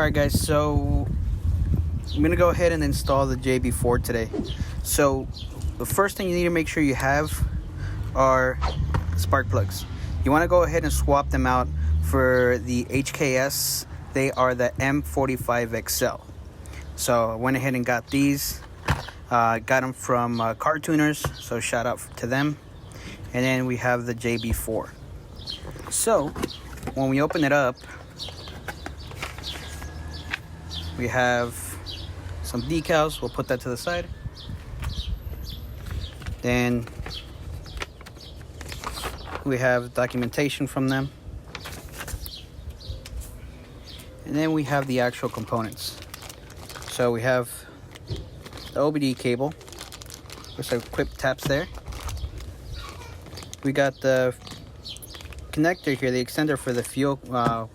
Alright guys, so I'm going to go ahead and install the JB4 today. So the first thing you need to make sure you have are spark plugs. You want to go ahead and swap them out for the HKS. They are the M45XL. So I went ahead and got these. Got them from car tuners, so shout out to them. And then we have the JB4. So when we open it up, we have some decals. We'll put that to the side. Then we have documentation from them. And then we have the actual components. So we have the OBD cable with some quick taps there. We got the connector here, the extender for the fuel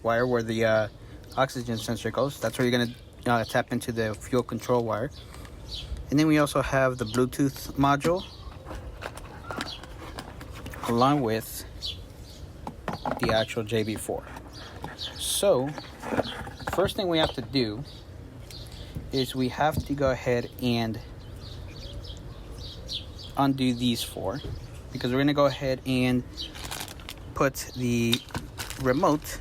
wire where the oxygen sensor goes. That's where you're going to tap into the fuel control wire. And then we also have the Bluetooth module along with the actual JB4. So first thing we have to do is we have to go ahead and undo these four, because we're going to go ahead and put the remote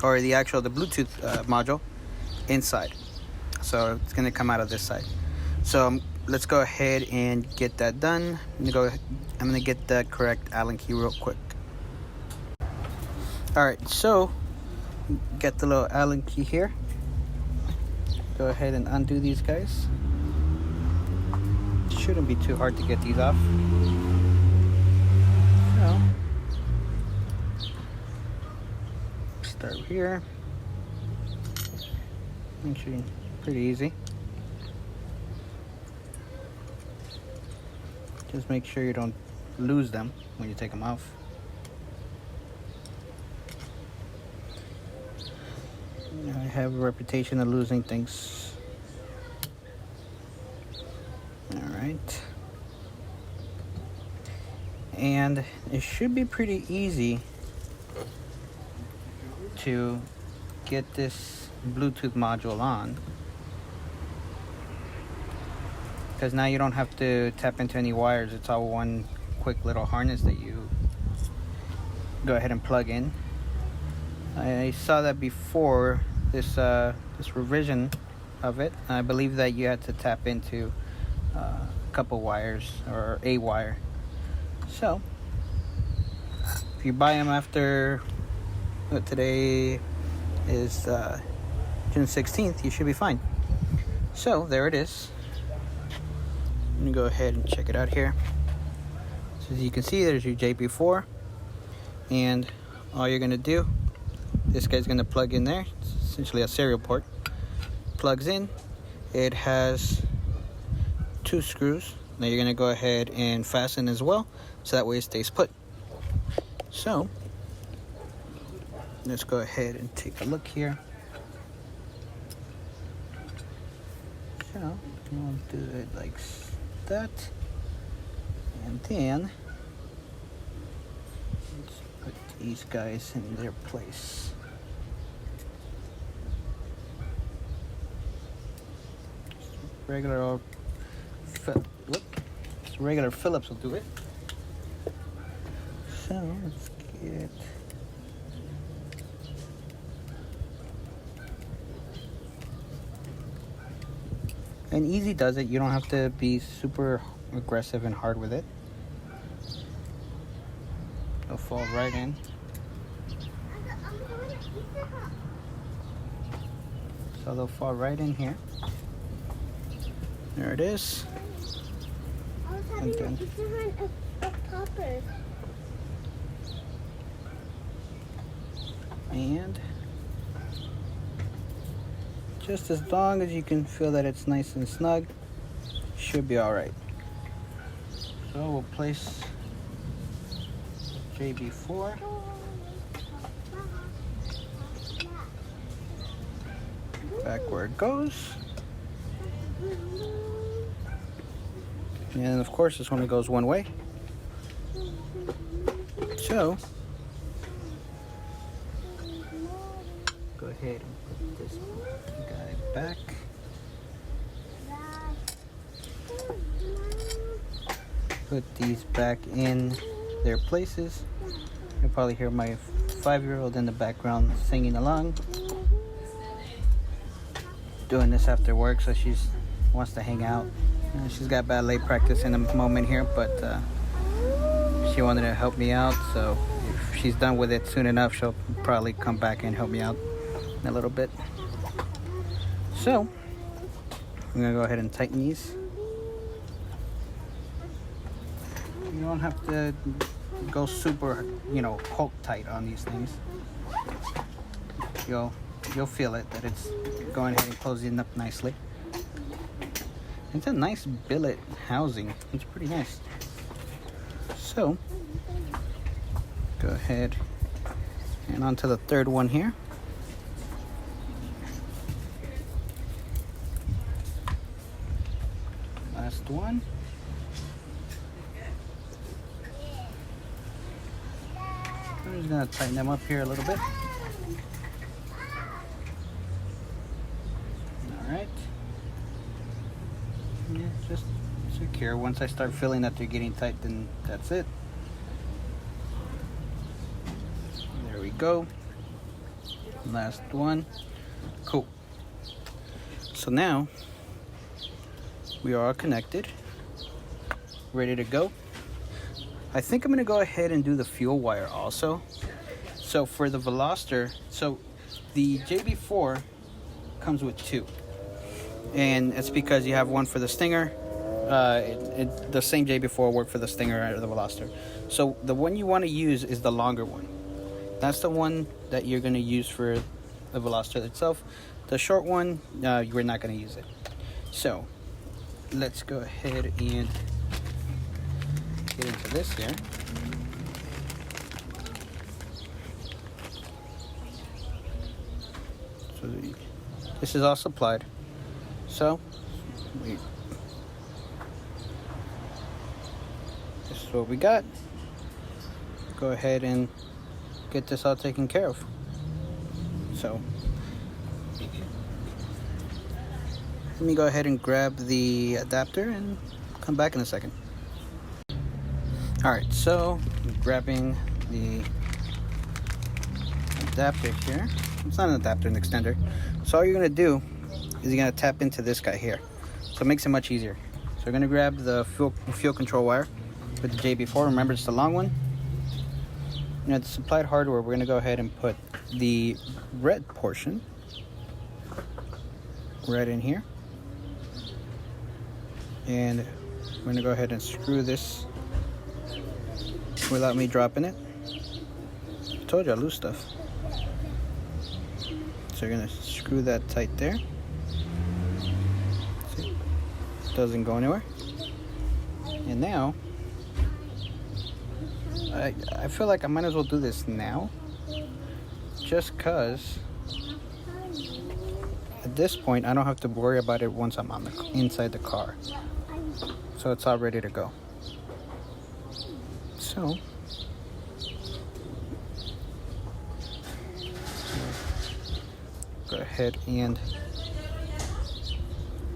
or the Bluetooth module inside. So it's going to come out of this side. So let's go ahead and get that done. I'm going to get the correct Allen key real quick. Alright, so get the little Allen key here. Go ahead and undo these guys. Shouldn't be too hard to get these off. So start here. Actually, pretty easy. Just make sure you don't lose them when you take them off. I have a reputation of losing things. Alright. And it should be pretty easy to get this Bluetooth module on, because now you don't have to tap into any wires. It's all one quick little harness that you go ahead and plug in. I saw that before this revision of it. I believe that you had to tap into a couple wires or a wire. So if you buy them after today is June 16th, you should be fine. So there it is. I'm gonna go ahead and check it out here. So as you can see, there's your JB4, and all you're gonna do, this guy's gonna plug in there. It's essentially a serial port. Plugs in. It has two screws. Now you're gonna go ahead and fasten as well, so that way it stays put. So let's go ahead and take a look here. So we'll do it like that, and then let's put these guys in their place. Regular Phillips will do it. So let's get and easy does it. You don't have to be super aggressive and hard with it. It'll fall right in. So they'll fall right in here. There it is. And then and just as long as you can feel that it's nice and snug, should be all right. So we'll place JB4 back where it goes. And of course this only goes one way. So go ahead and put this guy back. Put these back in their places. You'll probably hear my 5-year-old in the background singing along. Doing this after work, so she wants to hang out. She's got ballet practice in a moment here, but she wanted to help me out, so if she's done with it soon enough, she'll probably come back and help me out in a little bit. So I'm gonna go ahead and tighten these. You don't have to go super, Hulk tight on these things. You'll feel it, that it's going ahead and closing up nicely. It's a nice billet housing. It's pretty nice. So go ahead and onto the third one here. Last one. I'm just gonna tighten them up here a little bit. Alright. Yeah, just secure. Once I start feeling that they're getting tight, then that's it. There we go. Last one. Cool. So now we are all connected, ready to go. I think I'm gonna go ahead and do the fuel wire also. So for the Veloster, so the JB4 comes with 2, and it's because you have one for the Stinger. The same JB4 worked for the Stinger or the Veloster. So the one you want to use is the longer one. That's the one that you're going to use for the Veloster itself. The short one, you're not going to use it. So let's go ahead and get into this here. So this is all supplied. So this is what we got. Go ahead and get this all taken care of. So let me go ahead and grab the adapter and come back in a second. Alright, so I'm grabbing the adapter here. It's not an adapter, an extender. So all you're going to do is you're going to tap into this guy here. So it makes it much easier. So we're going to grab the fuel control wire with the JB4. Remember, it's the long one. And at the supplied hardware, we're going to go ahead and put the red portion right in here. And we're going to go ahead and screw this without me dropping it. I told you I lose stuff. So you're going to screw that tight there. See? It doesn't go anywhere. And now, I feel like I might as well do this now. Just because at this point, I don't have to worry about it once I'm inside the car. So it's all ready to go. So go ahead and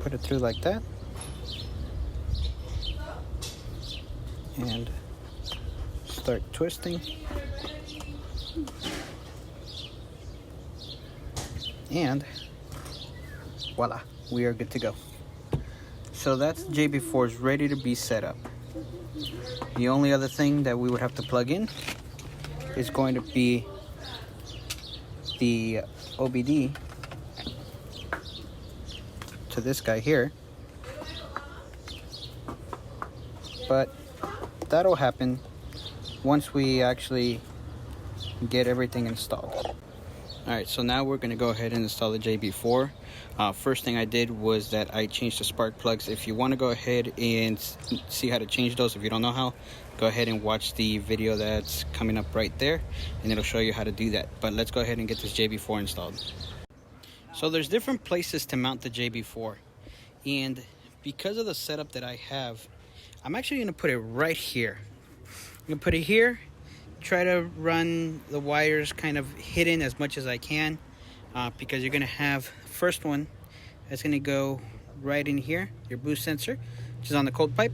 put it through like that, and start twisting, and voila, we are good to go. So that's JB4's ready to be set up. The only other thing that we would have to plug in is going to be the OBD to this guy here, but that'll happen once we actually get everything installed. Alright, so now we're going to go ahead and install the JB4. First thing I did was that I changed the spark plugs. If you want to go ahead and see how to change those, if you don't know how, go ahead and watch the video that's coming up right there, and it'll show you how to do that. But let's go ahead and get this JB4 installed. So there's different places to mount the JB4, and because of the setup that I have, I'm actually going to put it right here. I'm going to put it here, try to run the wires kind of hidden as much as I can, because you're gonna have first one that's gonna go right in here, your boost sensor, which is on the cold pipe,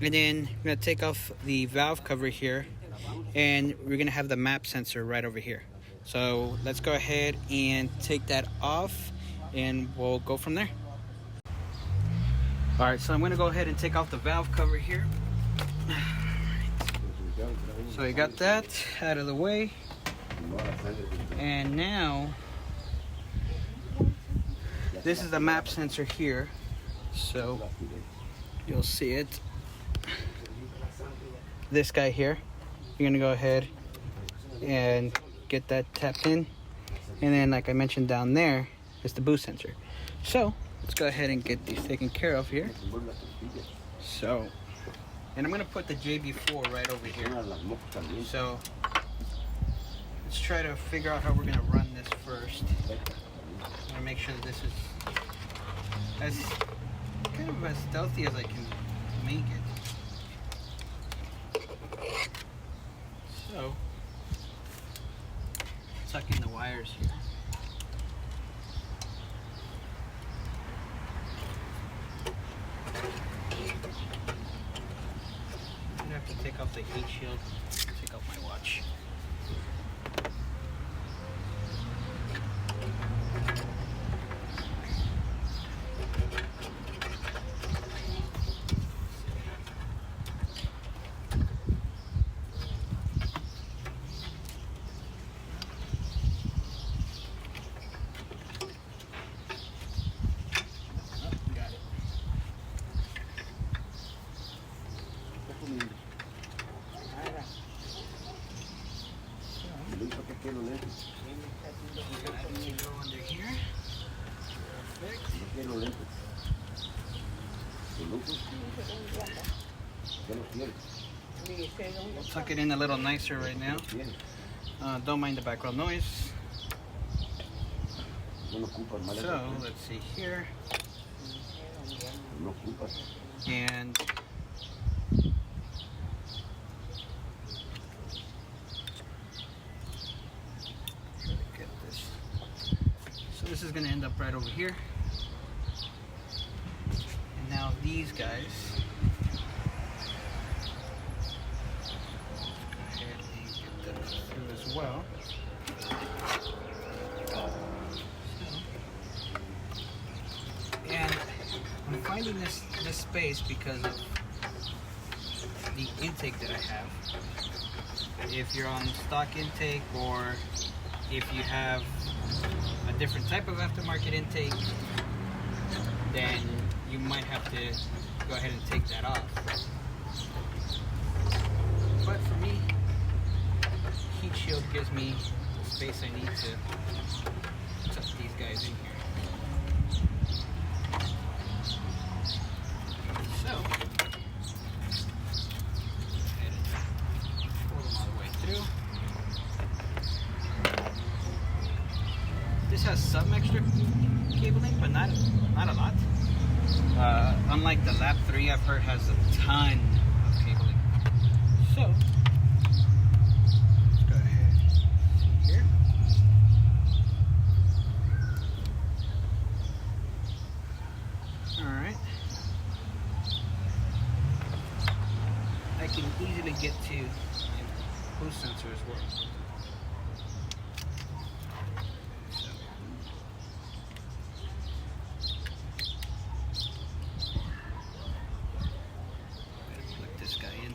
and then we're gonna take off the valve cover here, and we're gonna have the map sensor right over here. So let's go ahead and take that off, and we'll go from there. All right, so I'm gonna go ahead and take off the valve cover here. So you got that out of the way, and now this is the map sensor here, so you'll see it. This guy here, you're gonna go ahead and get that tapped in, and then like I mentioned down there is the boost sensor. So let's go ahead and get these taken care of here. So, and I'm gonna put the JB4 right over here. So let's try to figure out how we're gonna run this first. I'm gonna make sure that this is as kind of as stealthy as I can make it. So tuck in the wires here. I'm gonna have to take off the heat shield, take off my watch. We'll tuck it in a little nicer right now. Don't mind the background noise. So let's see here. And get this. So this is going to end up right over here. And now these guys. As well. And I'm finding this space because of the intake that I have. If you're on stock intake, or if you have a different type of aftermarket intake, then you might have to go ahead and take that off. But for me, heat shield gives me the space I need to tuck these guys in here. So, go ahead and pull them all the way through. This has some extra cabling, but not a lot. Unlike the Lap 3, I've heard has a ton of cabling. So, easily get to my boost sensor as well. Plug this guy in.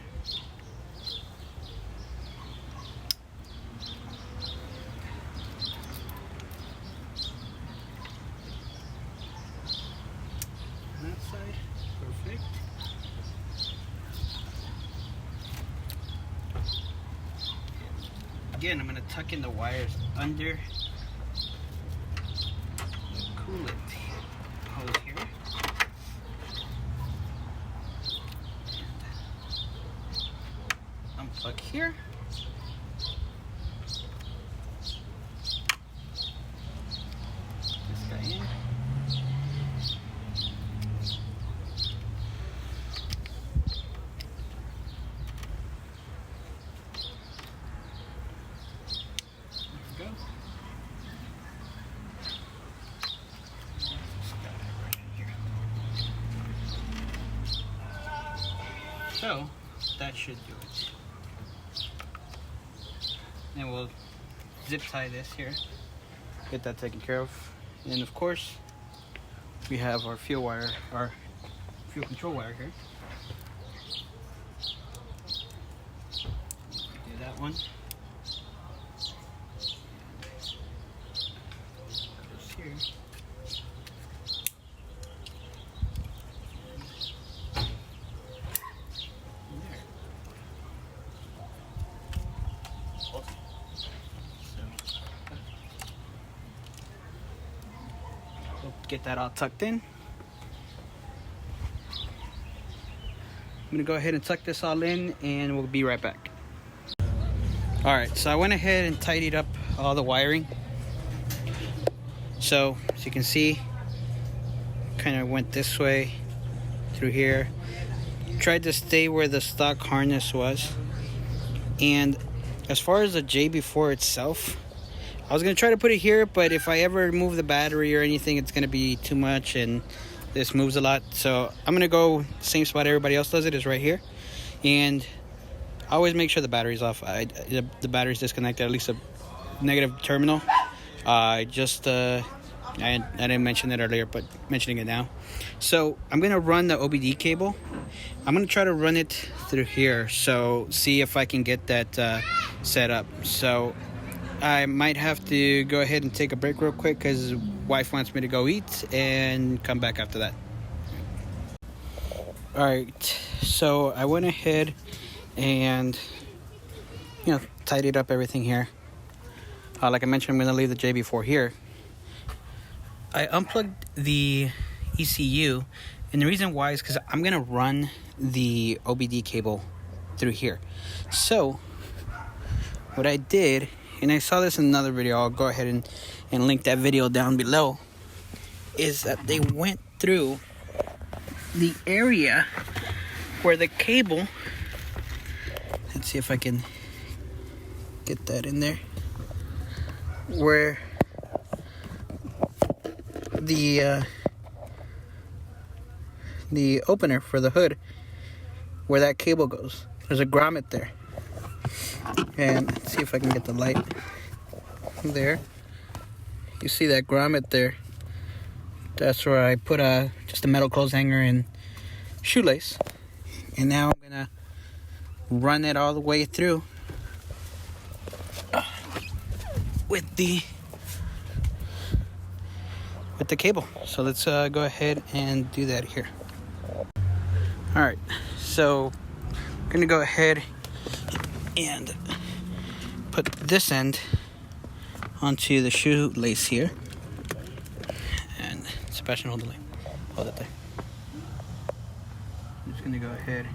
On that side, perfect. Again, I'm going to tuck in the wires under the coolant hose here. Unplug here. This guy in. So that should do it. And we'll zip tie this here, get that taken care of. And of course, we have our fuel wire, our fuel control wire here. Do that one. Goes here. Get that all tucked in. I'm gonna go ahead and tuck this all in and we'll be right back. Alright, so I went ahead and tidied up all the wiring. So as you can see, kind of went this way through here. Tried to stay where the stock harness was. And as far as the JB4 itself, I was going to try to put it here, but if I ever move the battery or anything, it's going to be too much, and this moves a lot. So I'm going to go same spot everybody else does it, is right here. And I always make sure the battery's off. The battery's disconnected, at least a negative terminal. I didn't mention it earlier, but mentioning it now. So I'm going to run the OBD cable. I'm going to try to run it through here, so see if I can get that set up. So I might have to go ahead and take a break real quick because wife wants me to go eat and come back after that. Alright, so I went ahead and tidied up everything here. Like I mentioned, I'm going to leave the JB4 here. I unplugged the ECU, and the reason why is because I'm going to run the OBD cable through here. So what I did, and I saw this in another video, I'll go ahead and link that video down below, is that they went through the area where the cable, let's see if I can get that in there, where the opener for the hood, where that cable goes. There's a grommet there. And let's see if I can get the light there. You see that grommet there? That's where I put just a metal clothes hanger and shoelace. And now I'm gonna run it all the way through with the cable. So let's go ahead and do that here. Alright, so I'm gonna go ahead and put this end onto the shoelace here. And Sebastian, hold it there. I'm just gonna go ahead,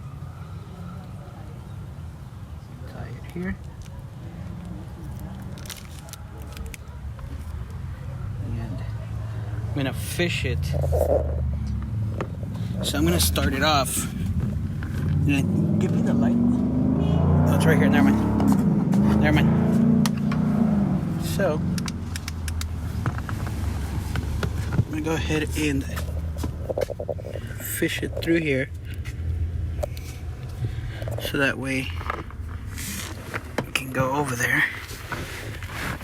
tie it here. And I'm gonna fish it. So I'm gonna start it off. Give me the light. Oh, it's right here. Never mind. Never mind. So I'm gonna go ahead and fish it through here, so that way we can go over there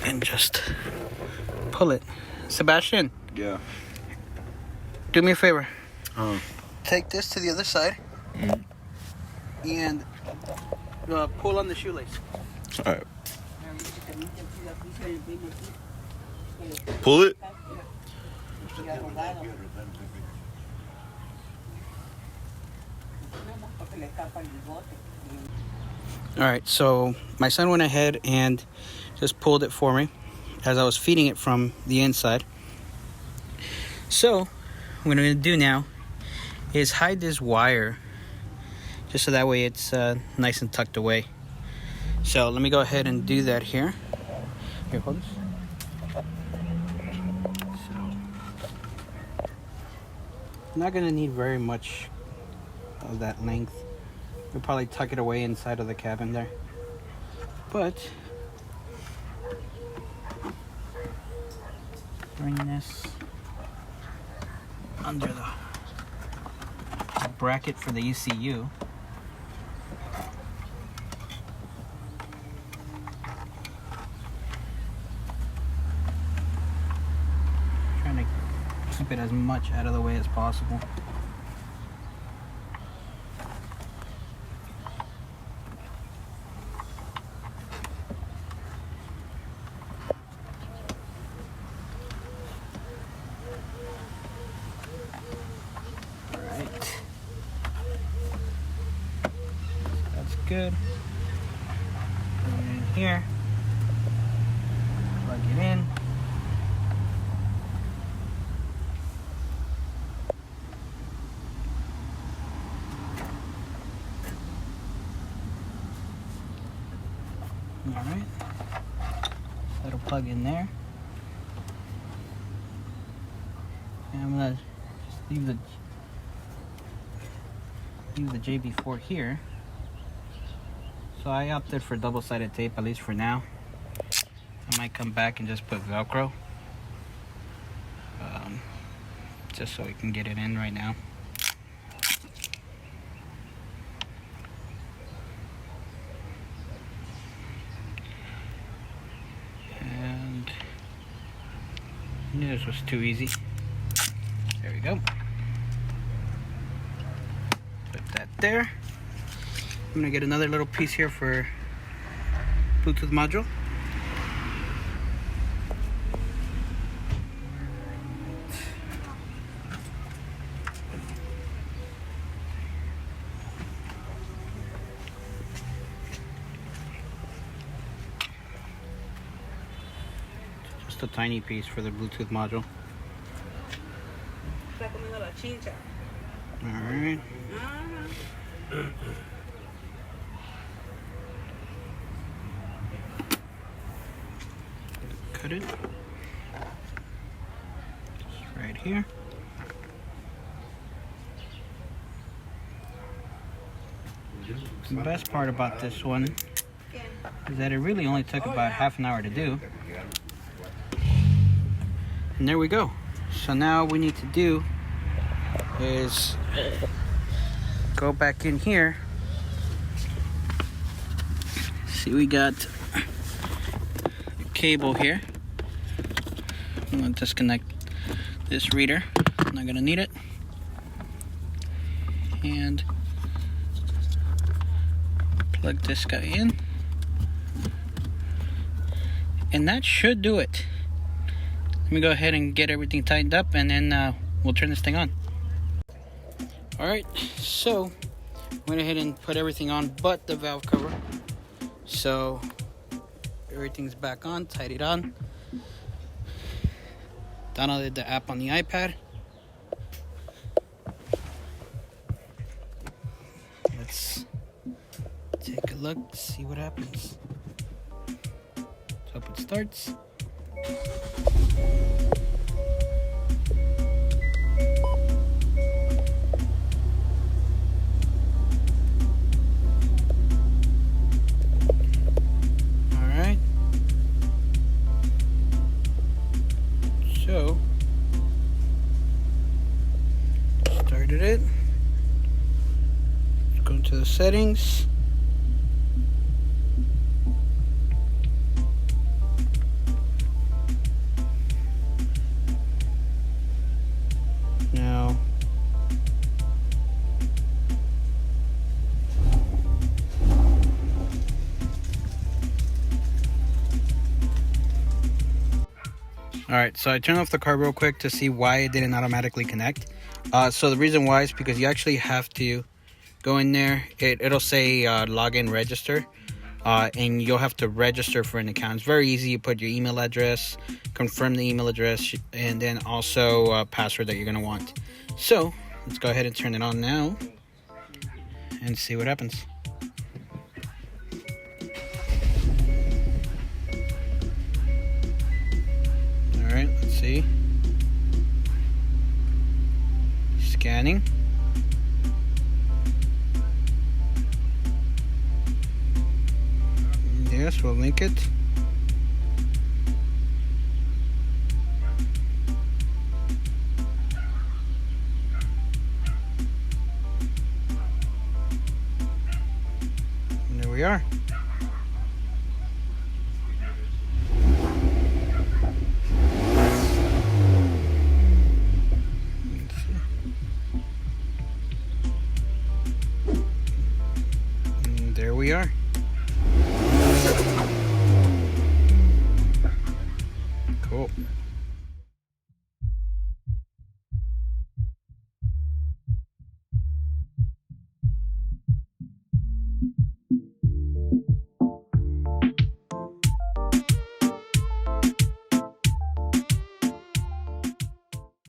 and just pull it. Sebastian. Yeah. Do me a favor. Take this to the other side and pull on the shoelace. All right. Pull it. All right, so my son went ahead and just pulled it for me as I was feeding it from the inside. So what I'm going to do now is hide this wire just so that way it's nice and tucked away. So let me go ahead and do that here. Here, hold this. I'm not going to need very much of that length. We'll probably tuck it away inside of the cabin there. But bring this under the bracket for the ECU. keep it as much out of the way as possible. Alright. That's good. Put it in here. Plug it in. Alright, that'll plug in there. And I'm gonna just leave the JB4 here. So I opted for double-sided tape, at least for now. I might come back and just put Velcro, just so we can get it in right now. This was too easy. There we go. Put that there. I'm gonna get another little piece here for Bluetooth module. Just a tiny piece for the Bluetooth module. Alright. Cut it. Just right here. The best part about this one is that it really only took about half an hour to do. And there we go. So now all we need to do is go back in here. See, we got a cable here. I'm gonna disconnect this reader. I'm not gonna need it. And plug this guy in. And that should do it. Let me go ahead and get everything tightened up, and then we'll turn this thing on. Alright, so went ahead and put everything on but the valve cover. So everything's back on, tied it on. Downloaded the app on the iPad. Let's take a look, see what happens. Let's hope it starts. Alright. So, started it. Go into the settings. Now, alright, so I turned off the car real quick to see why it didn't automatically connect. So the reason why is because you actually have to go in there. It'll say login register, and you'll have to register for an account. It's very easy. You put your email address, confirm the email address, and then also a password that you're going to want. So let's go ahead and turn it on now and see what happens. Alright, let's see. Scanning. Yes, we'll link it. And there we are. we are.